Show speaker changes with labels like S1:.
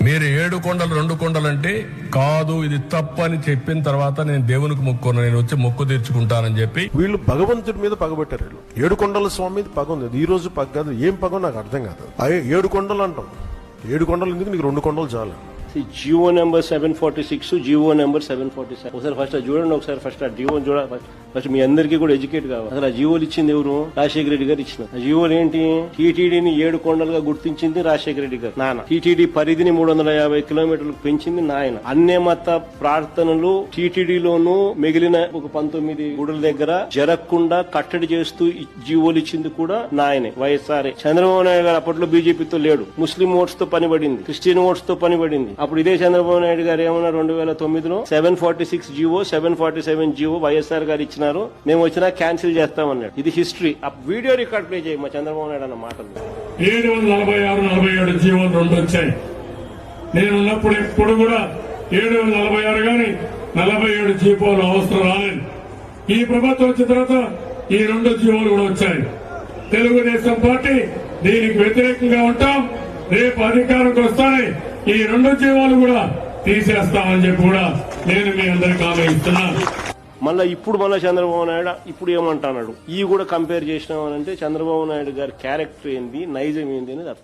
S1: మీరు 7 కొండలు 2 కొండలు అంటే కాదు, ఇది తప్పు అని చెప్పిన తర్వాత నేను దేవునికి మొక్కును, నేను వచ్చి మొక్కు తీర్చుకుంటానని చెప్పి
S2: వీళ్ళు భగవంతుడి మీద పగబెట్టారు. వీళ్ళు 7 కొండల స్వామి మీద పగ ఉంది. ఈ రోజు పగ కాదు, ఏం పగ నాకు అర్థం కాదు. 7 కొండలు అంటాం. 7 కొండలు ఎందుకు, నీకు 2 కొండలు చాలు.
S3: Jio number 746, Jio number 747. ఒకసారి ఫస్ట్ చూడండి, ఒకసారి ఫస్ట్ ఆ జియో చూడాలి. ఫస్ట్ మీ అందరికీ కూడా ఎడ్యుకేట్ కావాలి. అసలు ఆ జియోలు ఇచ్చింది ఎవరు? రాజశేఖర రెడ్డి గారు ఇచ్చిన. ఆ జియోలు ఏంటి? టీటీడీని 7 కొండలుగా గుర్తించింది రాజశేఖర రెడ్డి గారు నాన్న. టీటీడీ పరిధిని 350 కిలోమీటర్లకు పెంచింది నాయన. అన్య మత ప్రార్థనలు టీటీడీలోనూ మిగిలిన ఒక 19 గుడుల దగ్గర జరగకుండా కట్టడి చేస్తూ జియోలు ఇచ్చింది కూడా నాయనే, వైఎస్ఆర్. చంద్రబాబు నాయుడు గారు అప్పట్లో బీజేపీతో లేడు, ముస్లిం ఓట్స్ తో పనిపడింది, క్రిస్టియన్ ఓట్స్ తో పనిపడింది. అప్పుడు ఇదే చంద్రబాబు నాయుడు గారు ఏమన్నారు 2009లో 746 జియో 747 జియో వైఎస్ఆర్ గారు ఇచ్చినారు, మేము వచ్చినా క్యాన్సిల్ చేస్తామన్నాడు. ఇది హిస్టరీ. ఆ వీడియో రికార్డ్ ప్లే చేయి మా చంద్రబాబు నాయుడు అన్న మాటలు.
S1: 746, 47 జీవోలు 2 వచ్చాయి. నేను ఉన్నప్పుడు ఎప్పుడు కూడా 746 గాని 47 జీవోలు అవసరం రాలేదు. ఈ ప్రభుత్వం వచ్చిన తర్వాత ఈ 2 జీవోలు కూడా వచ్చాయి. తెలుగుదేశం పార్టీ దీనికి వ్యతిరేకంగా ఉంటాం. రేపు అధికారంకి వస్తానే ఈ 2 జీవోలు కూడా తీసేస్తామని చెప్పి కూడా నేను మీ అందరికీ హామీ ఇస్తున్నాను.
S3: మళ్ళీ చంద్రబాబు నాయుడు ఇప్పుడు ఏమంటున్నాడు? ఇవి కూడా కంపేర్ చేసినామనంటే చంద్రబాబు నాయుడు గారి క్యారెక్టర్ ఏంది, నైజం ఏంది అనేది అర్థం.